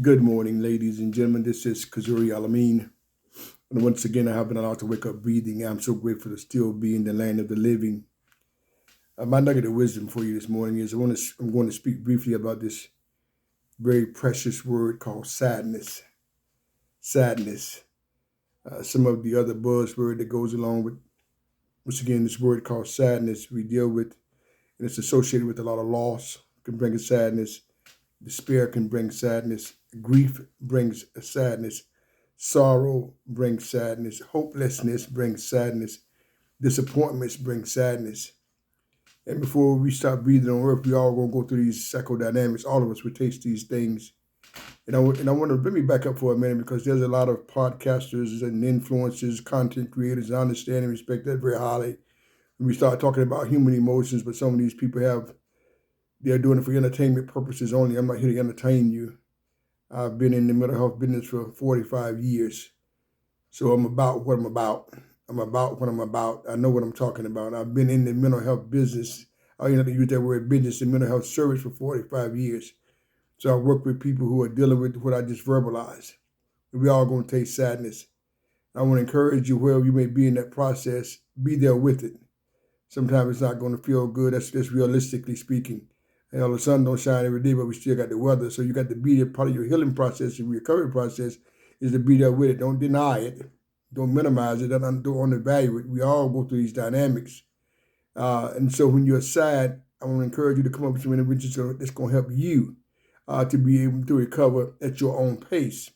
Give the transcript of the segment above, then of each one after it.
Good morning, ladies and gentlemen. This is Kazuri Alameen. And once again, I have been allowed to wake up breathing. I'm so grateful to still be in the land of the living. My nugget of wisdom for you this morning is I'm going to speak briefly about this very precious word called sadness. Sadness. Some of the other buzzword that goes along with, once again, this word called sadness we deal with, and it's associated with a lot of loss, can bring us sadness. Despair can bring sadness. Grief brings sadness. Sorrow brings sadness. Hopelessness brings sadness. Disappointments bring sadness. And before we start breathing on earth, we all going to go through these psychodynamics. All of us will taste these things. And I want to let me back up for a minute because there's a lot of podcasters and influencers, content creators. I understand and respect that very highly. When we start talking about human emotions, but some of these people they're doing it for entertainment purposes only. I'm not here to entertain you. I've been in the mental health business for 45 years. So I'm about what I'm about. I'm about what I'm about. I know what I'm talking about. I've been in the mental health business. I don't have to use that word business and mental health service for 45 years. So I work with people who are dealing with what I just verbalized. We all going to taste sadness. I want to encourage you, wherever you may be in that process, be there with it. Sometimes it's not going to feel good. That's realistically speaking. Hell, the sun don't shine every day, but we still got the weather. So you got to be there. Part of your healing process, your recovery process, is to be there with it. Don't deny it. Don't minimize it. Don't undervalue it. We all go through these dynamics. And so when you're sad, I want to encourage you to come up with some interventions that's going to help you to be able to recover at your own pace.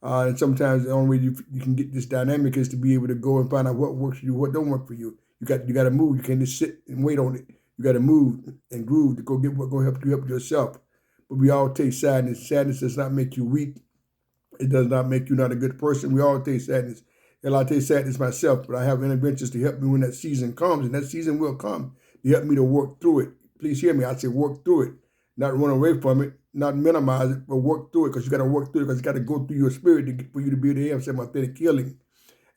And sometimes the only way you can get this dynamic is to be able to go and find out what works for you, what don't work for you. You got to move. You can't just sit and wait on it. You got to move and groove to go get what's going to help yourself. But we all take sadness. Sadness does not make you weak. It does not make you not a good person. We all take sadness. Hell, I take sadness myself, but I have interventions to help me when that season comes, and that season will come to help me to work through it. Please hear me. I say work through it, not run away from it, not minimize it, but work through it because you got to work through it because it's got to go through your spirit for you to be able to have some authentic healing.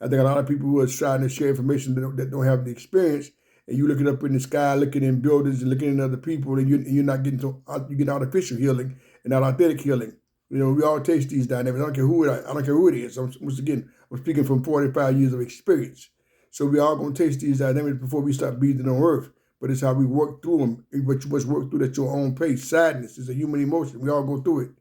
I think a lot of people who are trying to share information that don't have the experience, and you looking up in the sky, looking in buildings and looking at other people, and you're not getting you get artificial healing and not authentic healing. You know, we all taste these dynamics. I don't care who it is. Once again, I'm speaking from 45 years of experience. So we all gonna taste these dynamics before we start breathing on earth. But it's how we work through them. But you must work through it at your own pace. Sadness is a human emotion. We all go through it.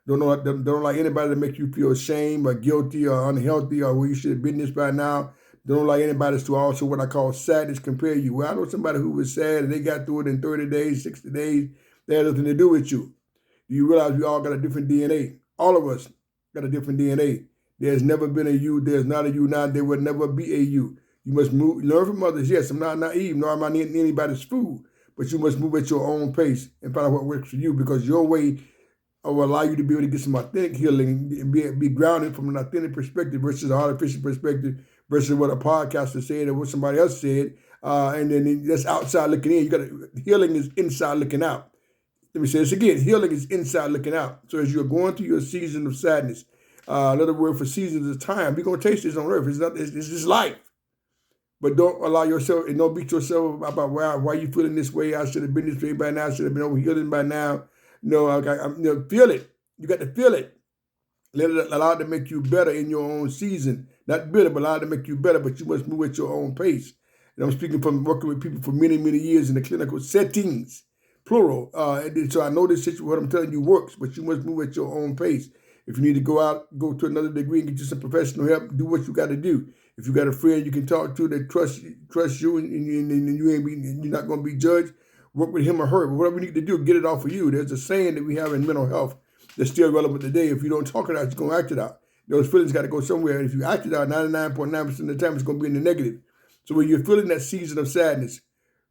Don't like anybody to make you feel ashamed or guilty or unhealthy or well, you should have been this by now. Don't like anybody to also what I call sadness compare you. Well, I know somebody who was sad and they got through it in 30 days, 60 days. That had nothing to do with you. You realize we all got a different DNA. All of us got a different DNA. There's never been a you. There's not a you now. There will never be a you. You must move, learn from others. Yes, I'm not naive, nor am I anybody's fool. But you must move at your own pace and find out what works for you because your way will allow you to be able to get some authentic healing and be grounded from an authentic perspective versus an artificial perspective versus what a podcaster said or what somebody else said. And then that's outside looking in. Healing is inside looking out. Let me say this again. Healing is inside looking out. So as you're going through your season of sadness, another word for seasons is time. We're going to taste this on earth. It's just life. But don't allow yourself and don't beat yourself about why you feeling this way. I should have been this way by now. I should have been over healing by now. No, feel it. You got to feel it. Allow it to make you better in your own season. Not better, but allow it to make you better. But you must move at your own pace. And I'm speaking from working with people for many, many years in the clinical settings, plural. So I know this situation, what I'm telling you works, but you must move at your own pace. If you need to go out, go to another degree and get you some professional help, do what you got to do. If you got a friend you can talk to that trust you and you're not going to be judged, work with him or her. But whatever you need to do, get it off of you. There's a saying that we have in mental health that's still relevant today. If you don't talk it out, you're going to act it out. Those feelings got to go somewhere. And if you act it out, 99.9% of the time, it's going to be in the negative. So when you're feeling that season of sadness,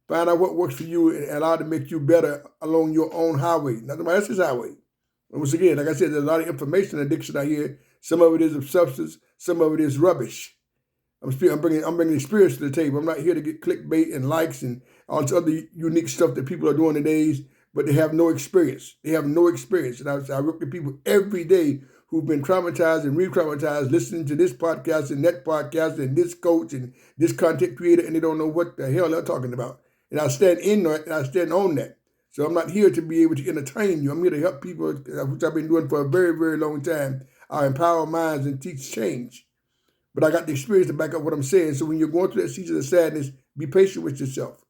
find out what works for you and allow it to make you better along your own highway, not somebody else's highway. And once again, like I said, there's a lot of information addiction out here. Some of it is of substance. Some of it is rubbish. I'm bringing experience to the table. I'm not here to get clickbait and likes and all this other unique stuff that people are doing nowadays, but they have no experience. They have no experience. And I work with people every day who've been traumatized and re-traumatized listening to this podcast and that podcast and this coach and this content creator, and they don't know what the hell they're talking about. And I stand in that and I stand on that. So I'm not here to be able to entertain you. I'm here to help people, which I've been doing for a very, very long time. I empower minds and teach change. But I got the experience to back up what I'm saying. So when you're going through that season of sadness, be patient with yourself.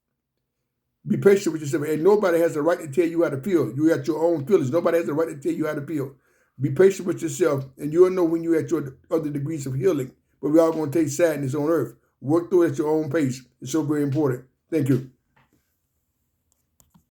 Be patient with yourself. And nobody has the right to tell you how to feel. You got your own feelings. Nobody has the right to tell you how to feel. Be patient with yourself, and you'll know when you're at your other degrees of healing. But we're all going to take sadness on earth. Work through it at your own pace. It's so very important. Thank you.